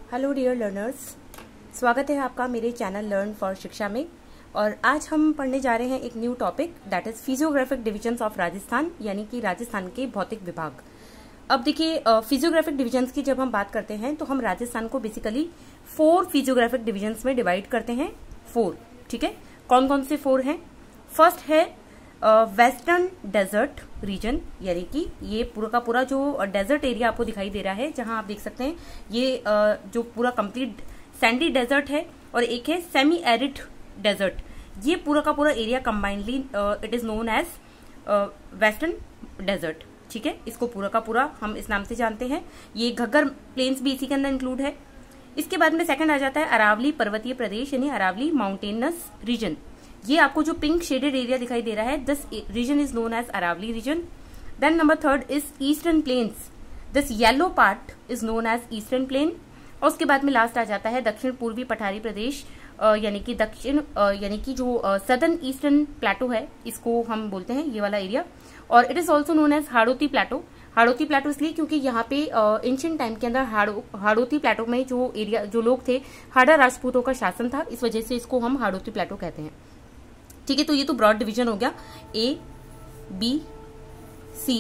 Hello dear learners, स्वागत है आपका मेरे चैनल लर्न फॉर शिक्षा में। और आज हम पढ़ने जा रहे हैं एक new topic that is physiographic divisions of Rajasthan, यानी कि राजस्थान के भौतिक विभाग। अब देखिए, फिजियोग्राफिक डिविजन्स की जब हम बात करते हैं तो हम राजस्थान को बेसिकली 4 फिजियोग्राफिक डिविजन्स में डिवाइड करते हैं। 4, ठीक है। कौन कौन से 4 हैं? फर्स्ट है वेस्टर्न डेजर्ट रीजन, यानी कि ये पूरा का पूरा जो डेजर्ट एरिया आपको दिखाई दे रहा है, जहां आप देख सकते हैं ये जो पूरा कंप्लीट सैंडी डेजर्ट है, और एक है सेमी एरिड डेजर्ट। ये पूरा का पूरा area combinedly it is known as western desert, ठीक है। इसको पूरा का पूरा हम इस नाम से जानते हैं। ये घग्गर प्लेन्स भी इसी के अंदर इंक्लूड है। इसके बाद में सेकंड आ जाता है अरावली पर्वतीय प्रदेश, यानी अरावली माउंटेनस रीजन। ये आपको जो पिंक शेडेड एरिया दिखाई दे रहा है, this region is known as Aravalli region. Then number third is eastern plains, this yellow part is known as eastern plain. और उसके बाद में लास्ट आ जाता है दक्षिण पूर्वी पठारी प्रदेश, यानी कि यानी कि जो सदर्न ईस्टर्न प्लेटो है, इसको हम बोलते हैं ये वाला एरिया। और it is also known as Hadoti plateau. Hadoti plateau इसलिए क्योंकि यहाँ पे एंशिएंट टाइम के अंदर हाड़ौती प्लेटो में जो लोग थे, हाड़ा राजपूतों का शासन था, इस वजह से इसको हम हाड़ौती प्लेटो कहते हैं, ठीक है। तो ये तो ब्रॉड डिवीजन हो गया, A, B, C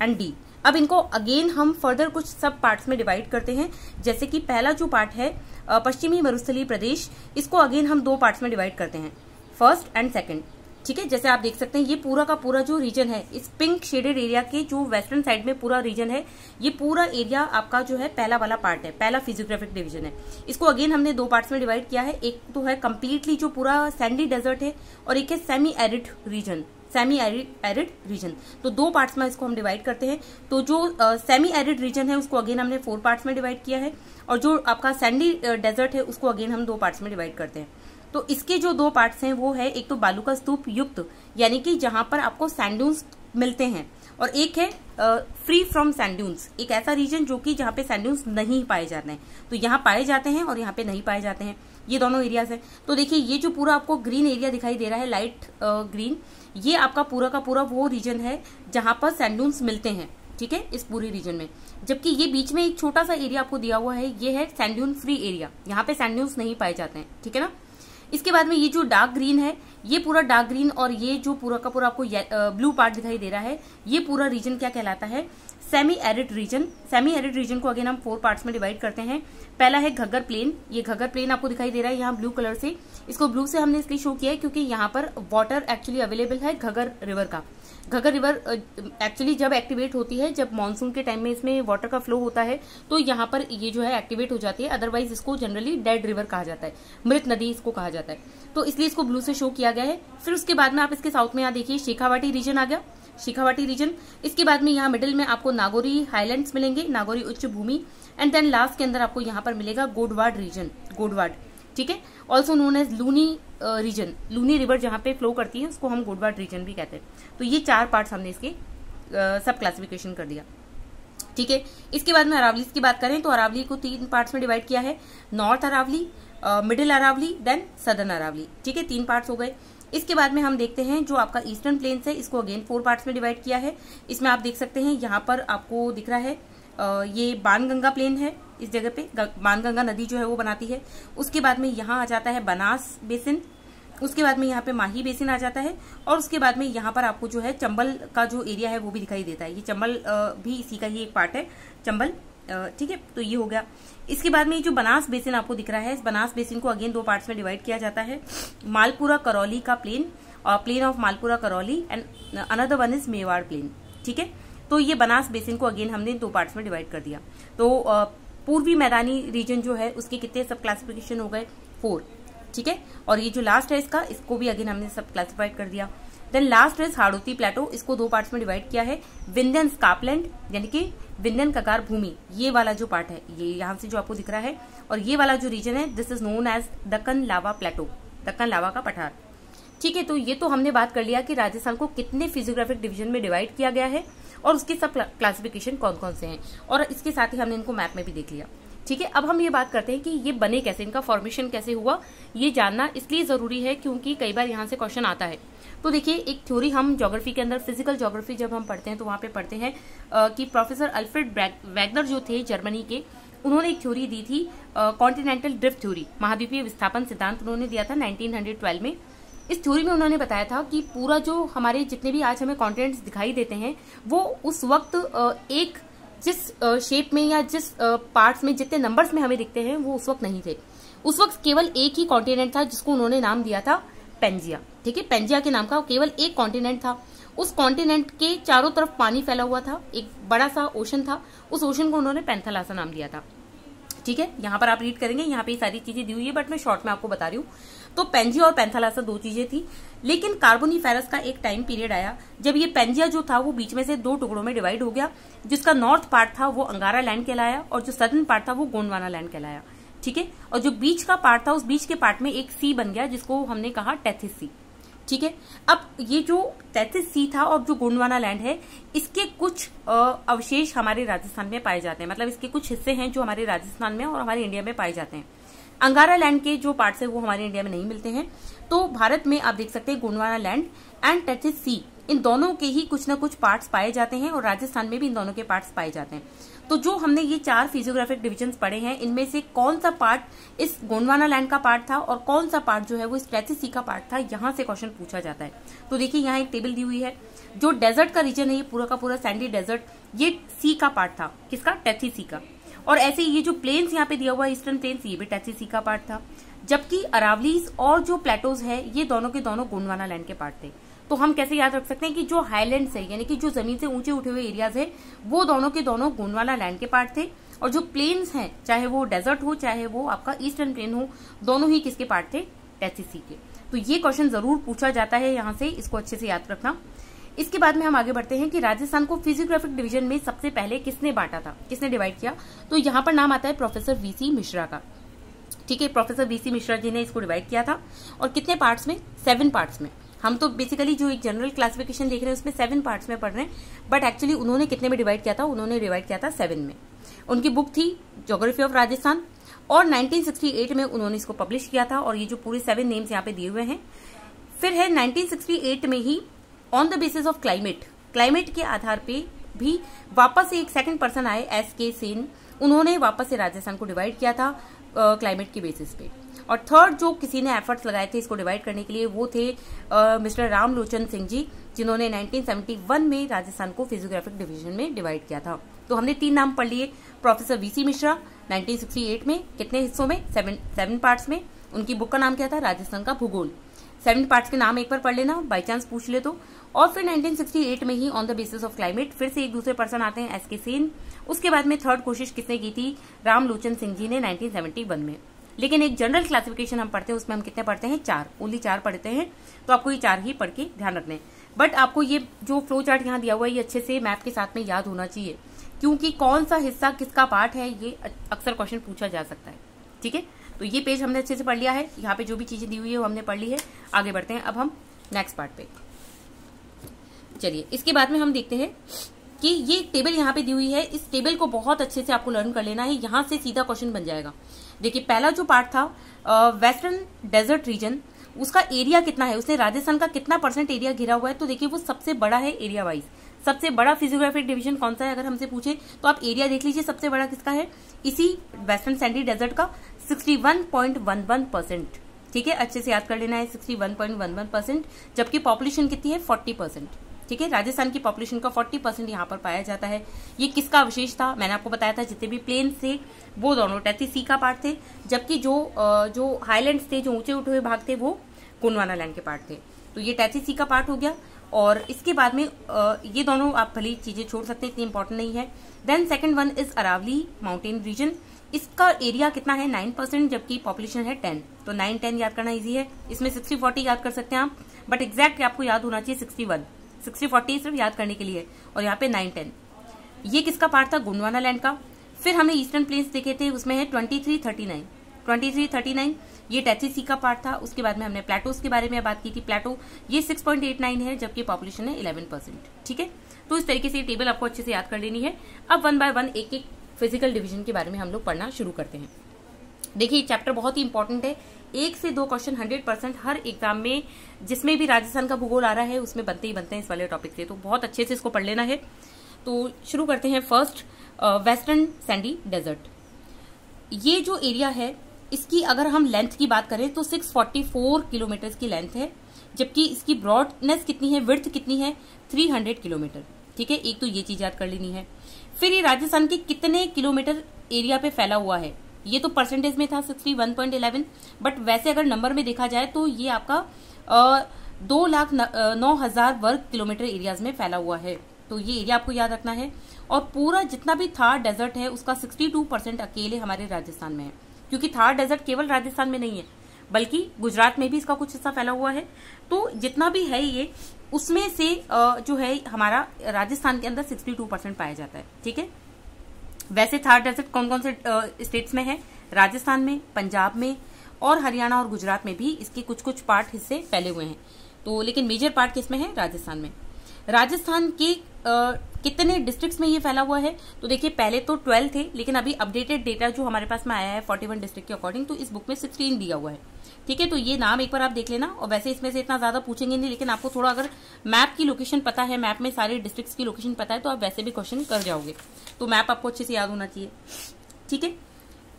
and D। अब इनको अगेन हम फर्दर कुछ सब पार्ट्स में डिवाइड करते हैं। जैसे कि पहला जो पार्ट है पश्चिमी मरुस्थलीय प्रदेश, इसको अगेन हम 2 पार्ट्स में डिवाइड करते हैं, फर्स्ट एंड सेकंड, ठीक है। जैसे आप देख सकते हैं ये पूरा का पूरा जो रीजन है, इस पिंक शेडेड एरिया के जो वेस्टर्न साइड में पूरा रीजन है, ये पूरा एरिया आपका जो है पहला वाला पार्ट है, पहला फिजियोग्राफिक डिवीजन है। इसको अगेन हमने 2 पार्ट्स में डिवाइड किया है। एक तो है कंप्लीटली जो पूरा सैंडी डेजर्ट है, और एक है semi arid region, semi arid region. तो 2 पार्ट्स में इसको हम डिवाइड करते हैं। तो जो सेमी एरिड रीजन है उसको अगेन हमने 4 पार्ट्स में डिवाइड किया है, और जो आपका सैंडी डेजर्ट है उसको अगेन हम 2 पार्ट्स में डिवाइड करते हैं। तो इसके जो 2 पार्ट्स हैं वो है, एक तो बालू का स्तूप युक्त, यानी कि जहां पर आपको सैंडून्स मिलते हैं, और एक है फ्री फ्रॉम सैंडून्स, एक ऐसा रीजन जो कि जहां पे सैंडून्स नहीं पाए जाते हैं। तो यहाँ पाए जाते हैं और यहाँ पे नहीं पाए जाते हैं, ये दोनों एरियाज हैं। तो देखिए ये जो पूरा आपको ग्रीन एरिया दिखाई दे रहा है, लाइट ग्रीन, ये आपका पूरा का पूरा वो रीजन है जहां पर सैंडून्स मिलते हैं, ठीक है, इस पूरी रीजन में। जबकि ये बीच में एक छोटा सा एरिया आपको दिया हुआ है, ये है सैंडून फ्री एरिया, यहाँ पे सैंडून्स नहीं पाए जाते हैं, ठीक है ना। इसके बाद में ये जो डार्क ग्रीन है, ये पूरा डार्क ग्रीन, और ये जो पूरा का पूरा आपको ब्लू पार्ट दिखाई दे रहा है, ये पूरा रीजन क्या कहलाता है? Semi arid region. Semi arid region को अगेन हम 4 पार्ट्स में डिवाइड करते हैं। पहला है घग्गर प्लेन। ये घग्गर प्लेन आपको दिखाई दे रहा है यहाँ ब्लू कलर से। इसको ब्लू से हमने इसलिए शो किया है क्योंकि यहाँ पर वाटर एक्चुअली अवेलेबल है घग्गर रिवर का। घग्गर रिवर एक्चुअली जब एक्टिवेट होती है, जब मानसून के टाइम में इसमें वाटर का फ्लो होता है, तो यहाँ पर ये जो है एक्टिवेट हो जाती है। अदरवाइज इसको जनरली डेड रिवर कहा जाता है, मृत नदी इसको कहा जाता है, तो इसलिए इसको ब्लू से शो किया गया है। फिर उसके बाद में आप इसके साउथ में यहाँ देखिए शेखावाटी रीजन आ गया, शेखावाटी रीजन। इसके बाद में यहाँ मिडिल में आपको नागौरी हाईलैंड्स मिलेंगे, नागौरी उच्च भूमि। एंड देन लास्ट के अंदर आपको यहाँ पर मिलेगा गोडवाड रीजन, गोडवाड, ठीक है, also known as Luni region. Luni river जहां पे फ्लो करती है उसको हम गोडवाड रीजन भी कहते हैं। तो ये 4 पार्ट्स हमने इसके सब क्लासिफिकेशन कर दिया, ठीक है। इसके बाद में अरावली की बात करें तो अरावली को 3 पार्ट्स में डिवाइड किया है, north Aravalli, middle Aravalli, then southern Aravalli, ठीक है, 3 पार्ट्स हो गए। इसके बाद में हम देखते हैं जो आपका ईस्टर्न प्लेन्स है, इसको अगेन 4 पार्ट्स में डिवाइड किया है। इसमें आप देख सकते हैं यहाँ पर आपको दिख रहा है ये बाणगंगा प्लेन है, इस जगह पे बाणगंगा नदी जो है वो बनाती है। उसके बाद में यहाँ आ जाता है बनास बेसिन, उसके बाद में यहाँ पे माही बेसिन आ जाता है, और उसके बाद में यहाँ पर आपको जो है चंबल का जो एरिया है वो भी दिखाई देता है। ये चंबल भी इसी का ही एक पार्ट है, चंबल, ठीक है। तो ये हो गया। इसके बाद में ये जो बनास बेसिन आपको दिख रहा है, इस बनास बेसिन को अगेन 2 पार्ट्स में डिवाइड किया जाता है। मालपुरा करौली का plain, plain of Malpura Karauli, and another one is Mewar plain, ठीक है। तो ये बनास बेसिन को अगेन हमने 2 पार्ट्स में डिवाइड कर दिया। तो पूर्वी मैदानी रीजन जो है उसके कितने सब क्लासिफिकेशन हो गए? 4, ठीक है। और ये जो लास्ट है इसको भी अगेन हमने सब क्लासिफाइड कर दिया। देन लास्ट इज हाड़ौती प्लेटो, इसको 2 पार्ट्स में डिवाइड किया है। विंध्यन स्कार्पलैंड, यानी कि विंध्यन कगार भूमि, ये वाला जो पार्ट है, ये यहाँ से जो आपको दिख रहा है, और ये वाला जो रीजन है this is known as Deccan lava plateau, Deccan lava का पठार, ठीक है। तो ये तो हमने बात कर लिया कि राजस्थान को कितने फिजियोग्राफिक डिवीजन में डिवाइड किया गया है और उसके सब क्लासिफिकेशन कौन कौन से हैं, और इसके साथ ही हमने इनको मैप में भी देख लिया, ठीक है। अब हम ये बात करते हैं कि ये बने कैसे, इनका फॉर्मेशन कैसे हुआ, ये जानना इसलिए जरूरी है क्योंकि कई बार यहाँ से क्वेश्चन आता है। तो देखिए, एक थ्योरी हम ज्योग्राफी के अंदर, फिजिकल ज्योग्राफी जब हम पढ़ते हैं तो वहां पे पढ़ते हैं कि प्रोफेसर अल्फ्रेड वैगनर जो थे जर्मनी के, उन्होंने एक थ्योरी दी थी, कॉन्टिनेंटल ड्रिफ्ट थ्योरी, महाद्वीपीय विस्थापन सिद्धांत उन्होंने दिया था 1912 में। इस थ्योरी में उन्होंने बताया था कि पूरा जो हमारे जितने भी आज हमें कॉन्टिनेंट्स दिखाई देते हैं वो उस वक्त एक जिस शेप में या जिस पार्ट्स में जितने नंबर्स में हमें दिखते हैं वो उस वक्त नहीं थे। उस वक्त केवल एक ही कॉन्टिनेंट था जिसको उन्होंने नाम दिया था पेंजिया। ठीक है, पेंजिया के नाम का केवल एक कॉन्टिनेंट था। उस कॉन्टिनेंट के चारों तरफ पानी फैला हुआ था, एक बड़ा सा ओशन था, उस ओशन को उन्होंने पैंथालासा नाम दिया था। ठीक है, यहाँ पर आप रीड करेंगे, यहाँ पे सारी चीजें दी हुई है, बट मैं शॉर्ट में आपको बता रही हूँ। तो पेंजिया और पैंथालासा दो चीजें थी, लेकिन कार्बोनिफेरस का एक टाइम पीरियड आया जब ये पेंजिया जो था वो बीच में से दो टुकड़ों में डिवाइड हो गया, जिसका नॉर्थ पार्ट था वो अंगारा लैंड कहलाया और जो सदर्न पार्ट था वो गोंडवाना लैंड कहलाया। ठीक है, और जो बीच का पार्ट था उस बीच के पार्ट में एक सी बन गया जिसको हमने कहा टेथिस सी। ठीक है, अब ये जो टेथिस सी था और जो गोंडवाना लैंड है, इसके कुछ अवशेष हमारे राजस्थान में पाए जाते हैं, मतलब इसके कुछ हिस्से हैं जो हमारे राजस्थान में और हमारे इंडिया में पाए जाते हैं। अंगारा लैंड के जो पार्ट्स है वो हमारे इंडिया में नहीं मिलते हैं। तो भारत में आप देख सकते हैं Gondwana land and Tethys sea, इन दोनों के ही कुछ ना कुछ पार्ट्स पाए जाते हैं और राजस्थान में भी इन दोनों के पार्ट्स पाए जाते हैं। तो जो हमने ये 4 फिजियोग्राफिक डिविजन्स पढ़े हैं, इनमें से कौन सा पार्ट इस गोंडवाना लैंड का पार्ट था और कौन सा पार्ट जो है वो इस टेथिस सी का पार्ट था, यहाँ से क्वेश्चन पूछा जाता है। तो देखिए यहाँ एक टेबल दी हुई है, जो डेजर्ट का रीजन है ये पूरा का पूरा सैंडी डेजर्ट, ये सी का पार्ट था, किसका, टेथिस सी का। और ऐसे ये जो प्लेन्स यहाँ पे दिया हुआ है, ईस्टर्न प्लेन्स, ये भी टेथिस सी का पार्ट था, जबकि अरावलीज और जो प्लेटोज है ये दोनों के दोनों गोंडवाना लैंड के पार्ट थे। तो हम कैसे याद रख सकते हैं कि जो हाईलैंड्स है यानी कि जो जमीन से ऊंचे उठे हुए एरियाज है वो दोनों के दोनों गोंडवाना लैंड के पार्ट थे, और जो प्लेन्स हैं चाहे वो डेजर्ट हो चाहे वो आपका ईस्टर्न प्लेन हो, दोनों ही किसके पार्ट थे, टेथिस सी के। तो ये क्वेश्चन जरूर पूछा जाता है यहाँ से, इसको अच्छे से याद रखना। इसके बाद में हम आगे बढ़ते हैं कि राजस्थान को फिजियोग्राफिक डिवीजन में सबसे पहले किसने बांटा था, किसने डिवाइड किया। तो यहाँ पर नाम आता है प्रोफेसर वीसी मिश्रा का। ठीक है, प्रोफेसर वीसी मिश्रा जी ने इसको डिवाइड किया था, और कितने पार्ट्स में, 7 पार्ट्स में। हम तो बेसिकली जो एक जनरल क्लासिफिकेशन देख रहे हैं उसमें 7 पार्ट्स में पढ़ रहे हैं, बट एक्चुअली उन्होंने कितने में डिवाइड किया था, उन्होंने डिवाइड किया था 7 में। उनकी बुक थी ज्योग्राफी ऑफ राजस्थान, और 1968 में उन्होंने इसको पब्लिश किया था, और ये जो पूरे 7 नेम्स यहाँ पे दिए हुए हैं। फिर है 1968 में ही on the basis of climate के आधार पे भी वापस से एक सेकंड पर्सन आए, एस.के. सेन, उन्होंने वापस से राजस्थान को डिवाइड किया था क्लाइमेट के बेसिस पे। और थर्ड जो किसी ने एफर्ट्स लगाए थे इसको डिवाइड करने के लिए वो थे मिस्टर रामलोचन सिंह जी, जिन्होंने 1971 में राजस्थान को फिजियोग्राफिक डिवीजन में डिवाइड किया था। तो हमने 3 नाम पढ़ लिए, प्रोफेसर वीसी मिश्रा 1968 में, कितने हिस्सों में, 7 पार्ट्स में। उनकी बुक का नाम क्या था, राजस्थान का भूगोल। 7 पार्ट्स के नाम एक बार पढ़ लेना, बाई चांस पूछ ले तो। और फिर 1968 में ही on the basis of climate फिर से एक दूसरे पर्सन आते हैं, एस.के. सेन। उसके बाद में थर्ड कोशिश किसने की थी, रामलोचन सिंह जी ने 1971 में। लेकिन एक जनरल क्लासिफिकेशन हम पढ़ते हैं उसमें हम कितने पढ़ते हैं, 4, ओनली 4 पढ़ते हैं। तो आपको ये 4 ही पढ़ के ध्यान रखने, बट आपको ये जो फ्लो चार्ट यहाँ दिया हुआ है ये अच्छे से मैप के साथ में याद होना चाहिए, क्योंकि कौन सा हिस्सा किसका पार्ट है ये अक्सर क्वेश्चन पूछा जा सकता है। ठीक है, तो ये पेज हमने अच्छे से पढ़ लिया है, यहाँ पे जो भी चीजें दी हुई है वो हमने पढ़ ली है। आगे बढ़ते हैं अब हम नेक्स्ट पार्ट पे। चलिए, इसके बाद में हम देखते हैं कि ये टेबल यहाँ पे दी हुई है, इस टेबल को बहुत अच्छे से आपको लर्न कर लेना है, यहाँ से सीधा क्वेश्चन बन जाएगा। देखिए, पहला जो पार्ट था वेस्टर्न डेजर्ट रीजन, उसका एरिया कितना है, उसने राजस्थान का कितना % एरिया घिरा हुआ है। तो देखिए वो सबसे बड़ा है एरिया वाइज। सबसे बड़ा फिजियोग्राफिक डिवीजन कौन सा है अगर हमसे पूछे तो आप एरिया देख लीजिए, सबसे बड़ा किसका है, इसी वेस्टर्न सैंडी डेजर्ट का 61.11%। ठीक है, अच्छे से याद कर लेना है, 61.11%, जबकि पॉपुलेशन कितनी है, 40%। ठीक है, राजस्थान की पॉपुलेशन का 40% यहाँ पर पाया जाता है। ये किसका अवशेष था, मैंने आपको बताया था जितने भी प्लेन्स थे वो दोनों टेथिस सी का पार्ट थे, जबकि जो हाईलैंड्स थे, जो ऊंचे उठे हुए भाग थे, वो गोंडवाना लैंड के पार्ट थे। तो ये टेथिस सी का पार्ट हो गया। और इसके बाद में ये दोनों आप भली चीजें छोड़ सकते हैं, इतनी इंपॉर्टेंट नहीं है। Then second one is Aravalli mountain region, इसका एरिया कितना है, 9%, जबकि पॉपुलेशन है 10। तो 9-10 याद करना इजी है, इसमें 60-40 याद कर सकते हैं आप, बट एग्जैक्ट आपको याद होना चाहिए 61। 60-40 सिर्फ याद करने के लिए, और यहाँ पे 9-10। ये किसका पार्ट था, गोंडवाना लैंड का। फिर हमने ईस्टर्न प्लेन्स देखे थे, उसमें है 23-39। 23-39 ये टेथिस सी का पार्ट था। उसके बाद में हमने प्लेटोस के बारे में बात की थी, प्लेटो ये 6.89 है, जबकि पॉपुलेशन है 11%। ठीक है, तो इस तरीके से ये टेबल आपको अच्छे से याद कर लेनी है। अब 1 बाय 1 एक एक फिजिकल डिवीजन के बारे में हम लोग पढ़ना शुरू करते हैं। देखिए, चैप्टर बहुत ही इंपॉर्टेंट है, 1 से 2 क्वेश्चन 100% हर एग्जाम में जिसमें भी राजस्थान का भूगोल आ रहा है उसमें बनते ही बनते हैं इस वाले टॉपिक से, तो बहुत अच्छे से इसको पढ़ लेना है। तो शुरू करते हैं। First, western sandy desert. ये जो एरिया है इसकी अगर हम लेंथ की बात करें तो 644 किलोमीटर की लेंथ है, जबकि इसकी ब्रॉडनेस कितनी है, विड्थ कितनी है, 300 किलोमीटर। ठीक है, एक तो ये चीज याद कर लेनी है। फिर ये राजस्थान के कितने किलोमीटर एरिया पे फैला हुआ है, ये तो परसेंटेज में था 61.11, बट वैसे अगर नंबर में देखा जाए तो ये आपका 2,09,000 वर्ग किलोमीटर एरियाज में फैला हुआ है। तो ये एरिया आपको याद रखना है। और पूरा जितना भी थार डेजर्ट है उसका 62% अकेले हमारे राजस्थान में है, क्योंकि थार डेजर्ट केवल राजस्थान में नहीं है बल्कि गुजरात में भी इसका कुछ हिस्सा फैला हुआ है। तो जितना भी है ये, उसमें से जो है हमारा राजस्थान के अंदर 62% पाया जाता है। ठीक है, वैसे थार डेजर्ट कौन कौन से स्टेट्स में है, राजस्थान में, पंजाब में और हरियाणा और गुजरात में भी इसके कुछ कुछ पार्ट हिस्से फैले हुए हैं। तो लेकिन मेजर पार्ट किसमें है, राजस्थान में। राजस्थान के कितने डिस्ट्रिक्ट्स में ये फैला हुआ है, तो देखिए पहले तो 12 थे, लेकिन अभी अपडेटेड डेटा जो हमारे पास में आया है 41 डिस्ट्रिक्ट के अकॉर्डिंग, तो इस बुक में 16 दिया हुआ है। ठीक है, तो ये नाम एक बार आप देख लेना। और वैसे इसमें से इतना ज्यादा पूछेंगे नहीं, लेकिन आपको थोड़ा अगर मैप की लोकेशन पता है, मैप में सारे डिस्ट्रिक्ट्स की लोकेशन पता है, तो आप वैसे भी क्वेश्चन कर जाओगे। तो मैप आपको अच्छे से याद होना चाहिए। ठीक है,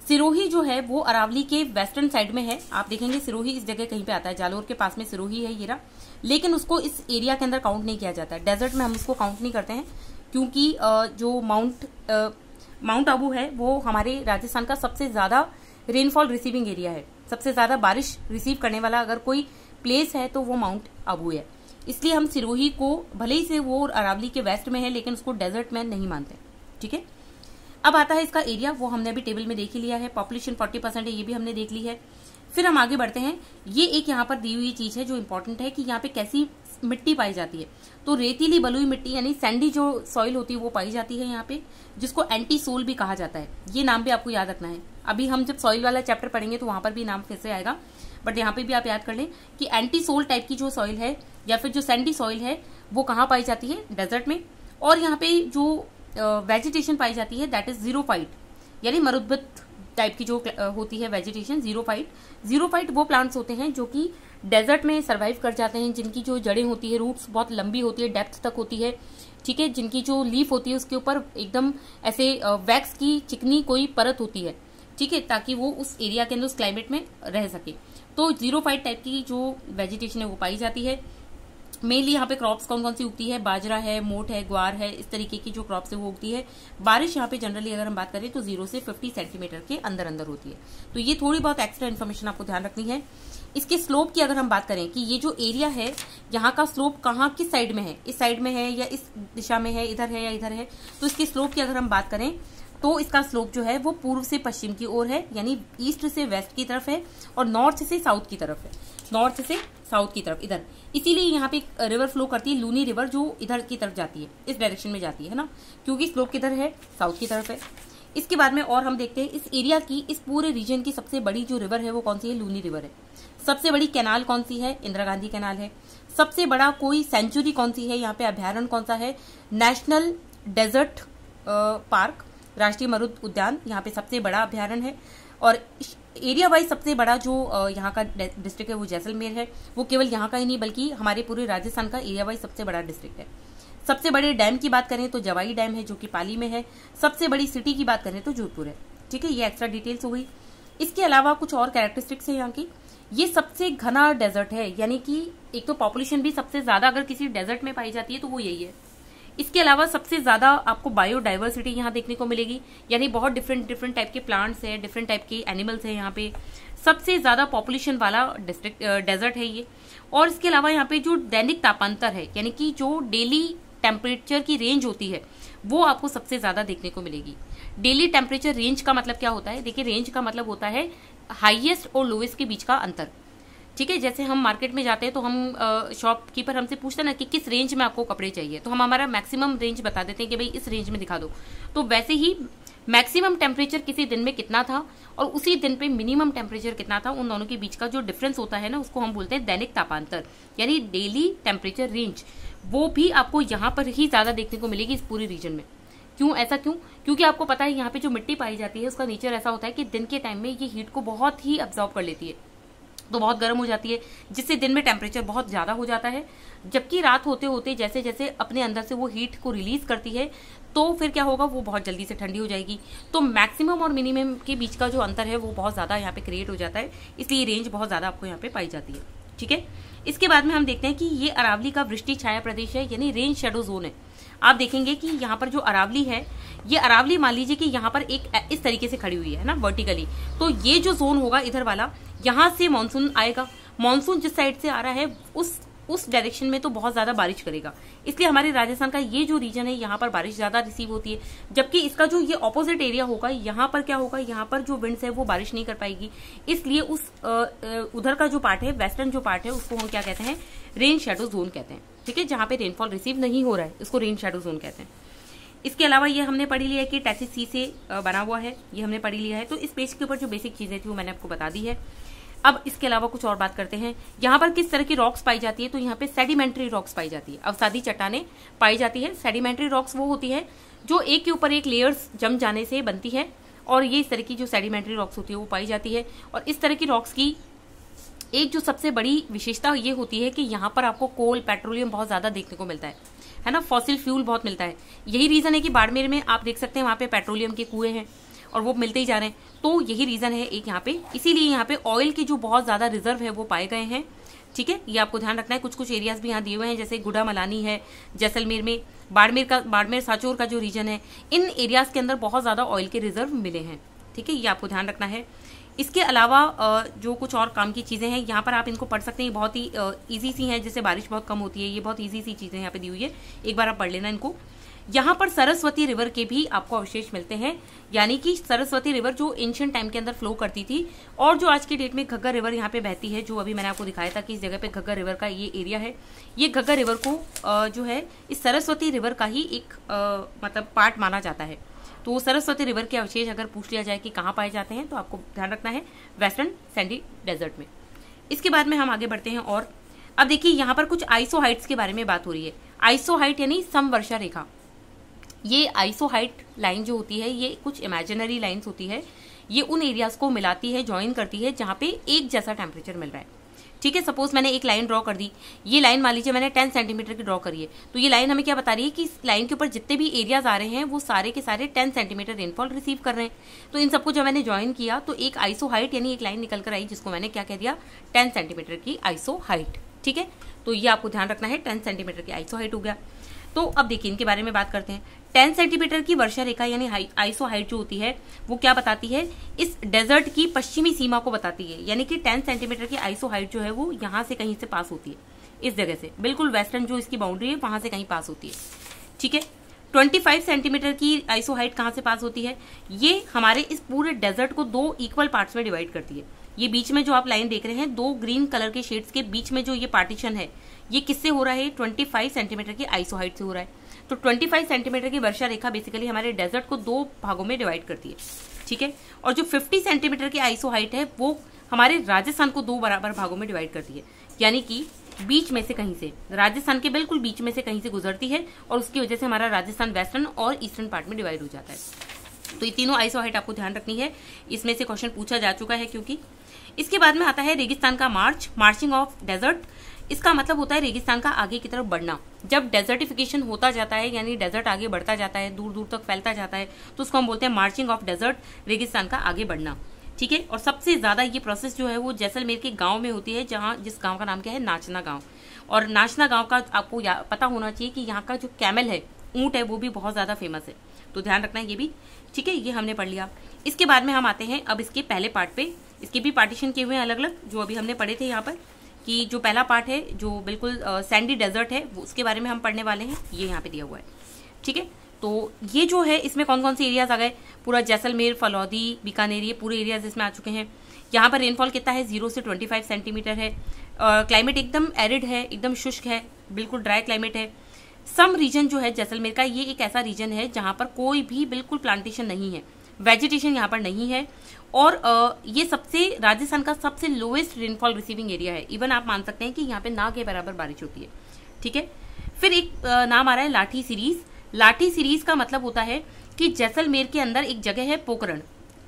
सिरोही जो है वो अरावली के वेस्टर्न साइड में है। आप देखेंगे सिरोही इस जगह कहीं पे आता है, जालोर के पास में सिरोही है ये रहा, लेकिन उसको इस एरिया के अंदर काउंट नहीं किया जाता है। डेजर्ट में हम उसको काउंट नहीं करते हैं, क्योंकि जो माउंट आबू है वो हमारे राजस्थान का सबसे ज्यादा रेनफॉल रिसीविंग एरिया है। सबसे ज्यादा बारिश रिसीव करने वाला अगर कोई प्लेस है तो वो माउंट आबू है। इसलिए हम सिरोही को, भले ही से वो अरावली के वेस्ट में है, लेकिन उसको डेजर्ट में नहीं मानते। ठीक है, अब आता है इसका एरिया, वो हमने अभी टेबल में देख ही लिया है। पॉपुलेशन 40% है, ये भी हमने देख ली है। फिर हम आगे बढ़ते हैं। ये एक यहाँ पर दी हुई चीज है जो इंपॉर्टेंट है कि यहाँ पे कैसी मिट्टी पाई जाती है। तो रेतीली बलुई मिट्टी यानी सैंडी जो सॉइल होती है वो पाई जाती है यहाँ पे, जिसको एंटी सोल भी कहा जाता है। ये नाम भी आपको याद रखना है। अभी हम जब सॉइल वाला चैप्टर पढ़ेंगे तो वहां पर भी नाम फिर से आएगा, बट यहाँ पे भी आप याद कर लें कि एंटी सोल टाइप की जो सॉइल है या फिर जो सैंडी सॉइल है वो कहाँ पाई जाती है, डेजर्ट में। और यहाँ पे जो वेजिटेशन पाई जाती है दैट इज जीरोफाइट, यानी मरुद्वत टाइप की जो होती है वेजिटेशन, जीरोफाइट वो प्लांट्स होते हैं जो कि डेजर्ट में सरवाइव कर जाते हैं, जिनकी जो जड़ें होती है, रूट्स बहुत लंबी होती है, डेप्थ तक होती है। ठीक है, जिनकी जो लीफ होती है उसके ऊपर एकदम ऐसे वैक्स की चिकनी कोई परत होती है। ठीक है, ताकि वो उस एरिया के अंदर उस क्लाइमेट में रह सके। तो जीरोफाइट टाइप की जो वेजिटेशन है वो पाई जाती है। मेनली यहाँ पे क्रॉप्स कौन कौन सी उगती है, बाजरा है, मोट है, ग्वार है, इस तरीके की जो क्रॉप्स है वो उगती है। बारिश यहाँ पे जनरली अगर हम बात करें तो 0 से 50 सेंटीमीटर के अंदर अंदर होती है। तो ये थोड़ी बहुत एक्स्ट्रा इन्फॉर्मेशन आपको ध्यान रखनी है। इसके स्लोप की अगर हम बात करें कि ये जो एरिया है यहाँ का स्लोप कहाँ किस साइड में है, इस साइड में है या इस दिशा में है, इधर है या इधर है, तो इसके स्लोप की अगर हम बात करें तो इसका स्लोप जो है वो पूर्व से पश्चिम की ओर है, यानी ईस्ट से वेस्ट की तरफ है और नॉर्थ से साउथ की तरफ है, नॉर्थ से साउथ की तरफ इधर। इसीलिए यहाँ पे रिवर फ्लो करती है, लूनी रिवर, जो इधर की तरफ जाती है, इस डायरेक्शन में जाती है ना, क्योंकि स्लोप किधर है, साउथ की तरफ है। इसके बाद में और हम देखते हैं इस एरिया की, इस पूरे रीजन की सबसे बड़ी जो रिवर है वो कौन सी है, लूनी रिवर है। सबसे बड़ी कैनाल कौन सी है, इंदिरा गांधी कैनाल है। सबसे बड़ा कोई सेंचुरी कौन सी है, यहाँ पे अभ्यारण्य कौन सा है, नेशनल डेजर्ट पार्क, राष्ट्रीय मरुद उद्यान यहाँ पे सबसे बड़ा अभ्यारण्य है। और एरिया वाइज सबसे बड़ा जो यहाँ का डिस्ट्रिक्ट है वो जैसलमेर है। वो केवल यहाँ का ही नहीं बल्कि हमारे पूरे राजस्थान का एरिया वाइज सबसे बड़ा डिस्ट्रिक्ट है। सबसे बड़े डैम की बात करें तो जवाई डैम है जो कि पाली में है। सबसे बड़ी सिटी की बात करें तो जोधपुर है। ठीक है, ये एक्स्ट्रा डिटेल्स हो गई। इसके अलावा कुछ और कैरेक्टरिस्टिक्स है यहाँ की। ये सबसे घना डेजर्ट है, यानी कि एक तो पॉपुलेशन भी सबसे ज्यादा अगर किसी डेजर्ट में पाई जाती है तो वो यही है। इसके अलावा सबसे ज्यादा आपको बायोडाइवर्सिटी यहाँ देखने को मिलेगी, यानी बहुत डिफरेंट टाइप के प्लांट्स है, डिफरेंट टाइप के एनिमल्स है यहाँ पे। सबसे ज्यादा पॉपुलेशन वाला डिस्ट्रिक्ट डेजर्ट है ये। और इसके अलावा यहाँ पे जो दैनिक तापांतर है, यानी कि जो डेली टेम्परेचर की रेंज होती है वो आपको सबसे ज्यादा देखने को मिलेगी। डेली टेम्परेचर रेंज का मतलब क्या होता है, देखिए रेंज का मतलब होता है हाईएस्ट और लोएस्ट के बीच का अंतर। ठीक है, जैसे हम मार्केट में जाते हैं तो हम शॉपकीपर हमसे पूछते हैं ना कि किस रेंज में आपको कपड़े चाहिए, तो हम हमारा मैक्सिमम रेंज बता देते हैं कि भाई इस रेंज में दिखा दो। तो वैसे ही मैक्सिमम टेम्परेचर किसी दिन में कितना था और उसी दिन पे मिनिमम टेम्परेचर कितना था, उन दोनों के बीच का जो डिफरेंस होता है ना उसको हम बोलते हैं दैनिक तापांतर, यानी डेली टेम्परेचर रेंज। वो भी आपको यहाँ पर ही ज्यादा देखने को मिलेगी इस पूरे रीजन में। क्यों, ऐसा क्यों? क्योंकि आपको पता है यहाँ पे जो मिट्टी पाई जाती है उसका नेचर ऐसा होता है कि दिन के टाइम में ये हीट को बहुत ही अब्जॉर्ब कर लेती है। तो बहुत गर्म हो जाती है, जिससे दिन में टेम्परेचर बहुत ज़्यादा हो जाता है, जबकि रात होते होते जैसे जैसे अपने अंदर से वो हीट को रिलीज करती है तो फिर क्या होगा, वो बहुत जल्दी से ठंडी हो जाएगी। तो मैक्सिमम और मिनिमम के बीच का जो अंतर है वो बहुत ज़्यादा यहाँ पे क्रिएट हो जाता है, इसलिए रेंज बहुत ज़्यादा आपको यहाँ पे पाई जाती है। ठीक है, इसके बाद में हम देखते हैं कि ये अरावली का वृष्टि छाया प्रदेश है, यानी रेन शेडो जोन है। आप देखेंगे कि यहाँ पर जो अरावली है, ये अरावली मान लीजिए कि यहाँ पर एक इस तरीके से खड़ी हुई है ना, वर्टिकली। तो ये जो जोन होगा इधर वाला, यहाँ से मानसून आएगा। मानसून जिस साइड से आ रहा है उस डायरेक्शन में तो बहुत ज्यादा बारिश करेगा, इसलिए हमारे राजस्थान का ये जो रीजन है यहाँ पर बारिश ज्यादा रिसीव होती है। जबकि इसका जो ये ऑपोजिट एरिया होगा, यहाँ पर क्या होगा, यहाँ पर जो विंड्स है वो बारिश नहीं कर पाएगी, इसलिए उस उधर का जो पार्ट है, वेस्टर्न जो पार्ट है, उसको हम क्या कहते हैं, रेन शेडो जोन कहते हैं। ठीक है, जहाँ पे रेनफॉल रिसीव नहीं हो रहा है उसको रेन शेडो जोन कहते हैं। इसके अलावा ये हमने पढ़ी लिया है कि टैसिस सी से बना हुआ है, ये हमने पढ़ी लिया है। तो इस पेज के ऊपर जो बेसिक चीजें थी वो मैंने आपको बता दी है। अब इसके अलावा कुछ और बात करते हैं, यहाँ पर किस तरह की रॉक्स पाई जाती है। तो यहाँ पे सेडिमेंट्री रॉक्स पाई जाती है, अवसादी चट्टानें पाई जाती है। सेडिमेंट्री रॉक्स वो होती है जो एक के ऊपर एक लेयर्स जम जाने से बनती है, और ये इस तरह की जो सेडिमेंट्री रॉक्स होती है वो पाई जाती है। और इस तरह की रॉक्स की एक जो सबसे बड़ी विशेषता ये होती है कि यहाँ पर आपको कोल, पेट्रोलियम बहुत ज्यादा देखने को मिलता है ना, फॉसिल फ्यूल बहुत मिलता है। यही रीजन है कि बाड़मेर में आप देख सकते हैं वहाँ पे पेट्रोलियम के कुएं हैं और वो मिलते ही जा रहे हैं। तो यही रीजन है एक यहाँ पे, इसीलिए यहाँ पे ऑयल के जो बहुत ज्यादा रिजर्व है वो पाए गए हैं। ठीक है, ये आपको ध्यान रखना है। कुछ कुछ एरियाज भी यहाँ दिए हुए हैं, जैसे गुड़ा मलानी है जैसलमेर में, बाड़मेर साचोर का जो रीजन है, इन एरियाज के अंदर बहुत ज्यादा ऑयल के रिजर्व मिले हैं। ठीक है, ये आपको ध्यान रखना है। इसके अलावा जो कुछ और काम की चीजें हैं यहाँ पर आप इनको पढ़ सकते हैं, बहुत ही इजी सी हैं, जैसे बारिश बहुत कम होती है, ये बहुत इजी सी चीजें यहाँ पे दी हुई है, एक बार आप पढ़ लेना इनको। यहाँ पर सरस्वती रिवर के भी आपको अवशेष मिलते हैं, यानी कि सरस्वती रिवर जो एंशिएंट टाइम के अंदर फ्लो करती थी, और जो आज की डेट में घग्गर रिवर यहाँ पे बहती है, जो अभी मैंने आपको दिखाया था कि इस जगह पे घग्गर रिवर का ये एरिया है। ये घग्गर रिवर को जो है इस सरस्वती रिवर का ही एक मतलब पार्ट माना जाता है। तो सरस्वती रिवर के अवशेष अगर पूछ लिया जाए कि कहाँ पाए जाते हैं, तो आपको ध्यान रखना है वेस्टर्न सैंडी डेजर्ट में। इसके बाद में हम आगे बढ़ते हैं। और अब देखिए यहाँ पर कुछ आइसो हाइट्स के बारे में बात हो रही है। आइसो हाइट यानी समवर्षा रेखा। ये आइसो हाइट लाइन जो होती है, ये कुछ इमेजिनरी लाइन्स होती है, ये उन एरियाज को मिलाती है, ज्वाइन करती है जहाँ पे एक जैसा टेम्परेचर मिल रहा है। ठीक है, सपोज मैंने एक लाइन ड्रॉ कर दी, ये लाइन मान लीजिए मैंने 10 सेंटीमीटर की ड्रॉ करी है, तो ये लाइन हमें क्या बता रही है कि इस लाइन के ऊपर जितने भी एरियाज आ रहे हैं वो सारे के सारे 10 सेंटीमीटर रेनफॉल रिसीव कर रहे हैं। तो इन सबको जब मैंने ज्वाइन किया तो एक आइसो हाइट यानी एक लाइन निकल कर आई, जिसको मैंने क्या कह दिया, 10 सेंटीमीटर की आइसो हाइट। ठीक है, तो ये आपको ध्यान रखना है, 10 सेंटीमीटर की आइसो हाइट हो गया। तो अब देखिए इनके बारे में बात करते हैं। 10 सेंटीमीटर की वर्षा रेखा यानी आइसो हाइट जो होती है वो क्या बताती है, इस डेजर्ट की पश्चिमी सीमा को बताती है, यानी कि 10 सेंटीमीटर की आइसो हाइट जो है वो यहाँ से कहीं से पास होती है, इस जगह से बिल्कुल वेस्टर्न जो इसकी बाउंड्री है वहां से कहीं पास होती है। ठीक है, 25 सेंटीमीटर की आइसो हाइट कहाँ से पास होती है, ये हमारे इस पूरे डेजर्ट को 2 इक्वल पार्ट्स में डिवाइड करती है। ये बीच में जो आप लाइन देख रहे हैं, 2 ग्रीन कलर के शेड्स के बीच में जो ये पार्टीशन है, ये किससे हो रहा है, 25 सेंटीमीटर की आइसो हाइट से हो रहा है। तो 25 सेंटीमीटर की वर्षा रेखा बेसिकली हमारे डेजर्ट को 2 भागों में डिवाइड करती है। ठीक है, और जो 50 सेंटीमीटर की आइसो हाइट है वो हमारे राजस्थान को 2 बराबर भागों में डिवाइड करती है, यानी कि बीच में से कहीं से, राजस्थान के बिल्कुल बीच में से कहीं से गुजरती है, और उसकी वजह से हमारा राजस्थान वेस्टर्न और ईस्टर्न पार्ट में डिवाइड हो जाता है। तो ये तीनों आइसो हाइट आपको ध्यान रखनी है, इसमें से क्वेश्चन पूछा जा चुका है क्योंकि। इसके बाद में आता है रेगिस्तान का मार्च, मार्चिंग ऑफ डेजर्ट। इसका मतलब होता है रेगिस्तान का आगे की तरफ बढ़ना। जब डेजर्टिफिकेशन होता जाता है, यानी डेजर्ट आगे बढ़ता जाता है, दूर दूर तक फैलता जाता है, तो उसको हम बोलते हैं मार्चिंग ऑफ डेजर्ट, रेगिस्तान का आगे बढ़ना। ठीक है, और सबसे ज्यादा ये प्रोसेस जो है वो जैसलमेर के गांव में होती है, जहां जिस गांव का नाम क्या है, नाचना गांव। और नाचना गांव का आपको पता होना चाहिए कि यहाँ का जो कैमल है, ऊंट है, वो भी बहुत ज्यादा फेमस है, तो ध्यान रखना है ये भी। ठीक है, ये हमने पढ़ लिया। इसके बाद में हम आते हैं अब इसके पहले पार्ट पे। इसके भी पार्टीशन किए हुए हैं अलग अलग, जो अभी हमने पढ़े थे यहाँ पर, कि जो पहला पार्ट है जो बिल्कुल सैंडी डेजर्ट है, उसके बारे में हम पढ़ने वाले हैं, ये यहाँ पे दिया हुआ है। ठीक है, तो ये जो है इसमें कौन कौन से एरियाज आ गए, पूरा जैसलमेर, फलौदी, बीकानेर, ये पूरे एरियाज इसमें आ चुके हैं। यहाँ पर रेनफॉल कितना है, 0 से 25 सेंटीमीटर है। क्लाइमेट एकदम एरिड है, एकदम शुष्क है, बिल्कुल ड्राई क्लाइमेट है। सम रीजन जो है जैसलमेर का, ये एक ऐसा रीजन है जहाँ पर कोई भी बिल्कुल प्लांटेशन नहीं है, वेजिटेशन यहाँ पर नहीं है, और ये सबसे राजस्थान का सबसे लोएस्ट रेनफॉल रिसीविंग एरिया है। इवन आप मान सकते हैं कि यहाँ पे ना के बराबर बारिश होती है। ठीक है, फिर एक नाम आ रहा है लाठी सीरीज। लाठी सीरीज का मतलब होता है कि जैसलमेर के अंदर एक जगह है पोकरण,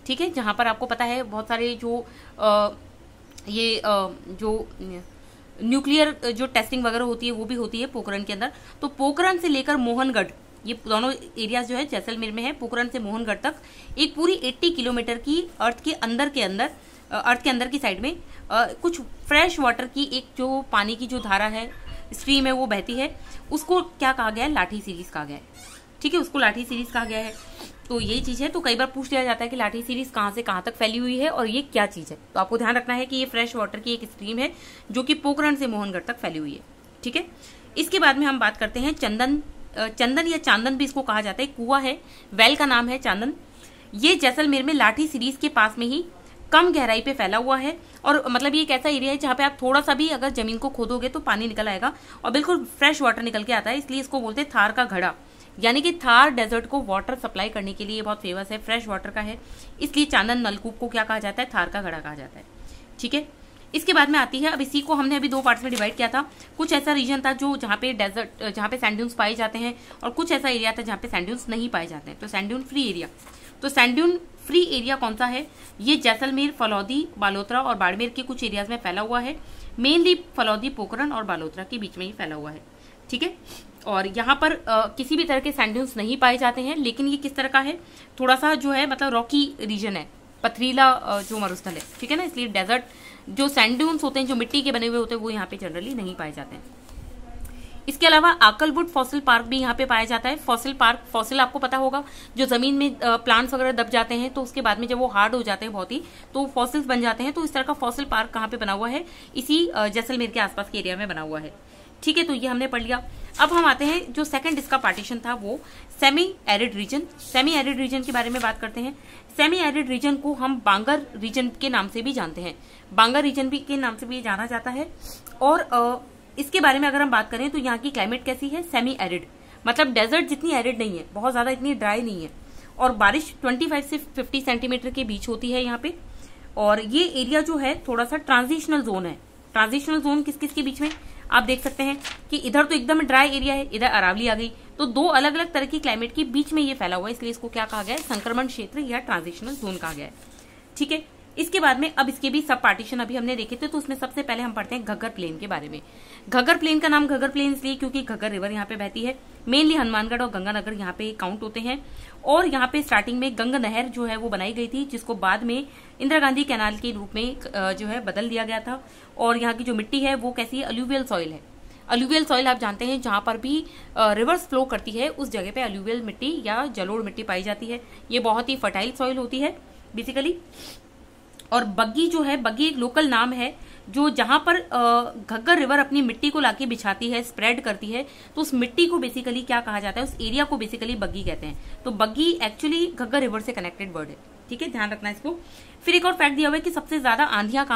ठीक है, जहां पर आपको पता है बहुत सारे जो ये जो न्यूक्लियर जो टेस्टिंग वगैरह होती है वो भी होती है पोखरण के अंदर। तो पोखरण से लेकर मोहनगढ़, ये दोनों एरियाज जो है जैसलमेर में है, पोखरण से मोहनगढ़ तक एक पूरी 80 किलोमीटर की अर्थ के अंदर की साइड में कुछ फ्रेश वाटर की एक जो पानी की जो धारा है, स्ट्रीम है, वो बहती है। उसको क्या कहा गया है? लाठी सीरीज कहा गया है। ठीक है, उसको लाठी सीरीज कहा गया है। तो यही चीज है। तो कई बार पूछ लिया जाता है कि लाठी सीरीज कहाँ से कहाँ तक फैली हुई है और ये क्या चीज है। तो आपको ध्यान रखना है कि ये फ्रेश वाटर की एक स्ट्रीम है जो कि पोखरण से मोहनगढ़ तक फैली हुई है। ठीक है, इसके बाद में हम बात करते हैं चंदन या चांदन भी इसको कहा जाता है, कुआं है, वेल का नाम है चांदन। ये जैसलमेर में लाठी सीरीज के पास में ही कम गहराई पे फैला हुआ है। और मतलब ये एक ऐसा एरिया है जहाँ पे आप थोड़ा सा भी अगर जमीन को खोदोगे तो पानी निकल आएगा और बिल्कुल फ्रेश वाटर निकल के आता है। इसलिए इसको बोलते हैं थार का घड़ा, यानी कि थार डेजर्ट को वाटर सप्लाई करने के लिए बहुत फेमस है, फ्रेश वाटर का है। इसलिए चांदन नलकूप को क्या कहा जाता है? थार का घड़ा कहा जाता है। ठीक है, इसके बाद में आती है, अब इसी को हमने अभी 2 पार्ट्स में डिवाइड किया था। कुछ ऐसा रीजन था जो जहाँ पे डेजर्ट, जहाँ पे सैंड ड्यून्स पाए जाते हैं, और कुछ ऐसा एरिया था जहाँ पे सैंड ड्यून्स नहीं पाए जाते हैं। तो सैंड ड्यून फ्री एरिया, तो सैंड ड्यून फ्री एरिया कौन सा है? ये जैसलमेर, फलौदी, बालोतरा और बाड़मेर के कुछ एरियाज में फैला हुआ है। मेनली फलौदी, पोखरण और बालोतरा के बीच में ही फैला हुआ है। ठीक है, और यहाँ पर किसी भी तरह के सैंड ड्यून्स नहीं पाए जाते हैं। लेकिन ये किस तरह का है? थोड़ा सा जो है मतलब रॉकी रीजन है, पथरीला जो मरुस्थल है। ठीक है ना, इसलिए डेजर्ट जो सैंड ड्यून्स होते हैं, जो मिट्टी के बने हुए होते हैं, वो यहाँ पे जनरली नहीं पाए जाते हैं। इसके अलावा आकलवुड फॉसिल पार्क भी यहाँ पे पाया जाता है। फॉसिल पार्क, फॉसिल आपको पता होगा, जो जमीन में प्लांट्स वगैरह दब जाते हैं तो उसके बाद में जब वो हार्ड हो जाते हैं बहुत ही, तो फॉसिल्स बन जाते हैं। तो इस तरह का फॉसिल पार्क कहाँ पे बना हुआ है? इसी जैसलमेर के आसपास के एरिया में बना हुआ है। ठीक है, तो ये हमने पढ़ लिया। अब हम आते हैं, जो सेकंड इसका पार्टीशन था वो semi arid region. Semi arid region के बारे में बात करते हैं। सेमी एरिड रीजन को हम बांगर रीजन के नाम से भी जानते हैं, बांगर रीजन भी के नाम से भी जाना जाता है। और इसके बारे में अगर हम बात करें तो यहाँ की क्लाइमेट कैसी है? सेमी एरिड, मतलब डेजर्ट जितनी एरिड नहीं है, बहुत ज्यादा इतनी ड्राई नहीं है, और बारिश 25 से 50 सेंटीमीटर के बीच होती है यहाँ पे। और ये एरिया जो है थोड़ा सा ट्रांजिशनल जोन है। ट्रांजिशनल जोन किस किस के बीच में? आप देख सकते हैं कि इधर तो एकदम ड्राई एरिया है, इधर अरावली आ गई, तो 2 अलग अलग तरह की क्लाइमेट के बीच में ये फैला हुआ है। इसलिए इसको क्या कहा गया है? संक्रमण क्षेत्र या ट्रांजिशनल जोन कहा गया है। ठीक है, इसके बाद में अब इसके भी सब पार्टीशन अभी हमने देखे थे। तो उसमें सबसे पहले हम पढ़ते हैं घग्गर प्लेन के बारे में। घग्गर प्लेन का नाम घग्गर प्लेन इसलिए क्योंकि घग्गर रिवर यहाँ पे बहती है। मेनली हनुमानगढ़ और गंगानगर यहाँ पे काउंट होते हैं। और यहाँ पे स्टार्टिंग में गंगा नहर जो है वो बनाई गई थी, जिसको बाद में इंदिरा गांधी कैनाल के रूप में जो है बदल दिया गया था। और यहाँ की जो मिट्टी है वो कैसी है? अलुवियल सॉइल है। अलुवियल सॉइल आप जानते हैं, जहां पर भी रिवर्स फ्लो करती है उस जगह पे अलुवियल मिट्टी या जलोढ़ मिट्टी पाई जाती है। ये बहुत ही फर्टाइल सॉइल होती है बेसिकली। और बग्गी जो है, बग्गी एक लोकल नाम है, जो जहां पर घग्गर रिवर अपनी मिट्टी को लाके बिछाती है, स्प्रेड करती है, तो उस मिट्टी को बेसिकली क्या कहा जाता है? उस एरिया को बेसिकली बग्गी कहते हैं। तो बग्गी एक्चुअली घग्गर रिवर से कनेक्टेड वर्ड है। ठीक है, ध्यान रखना इसको। फिर एक और फैक्ट दिया हुआ है कि सबसे ज्यादा आंधियां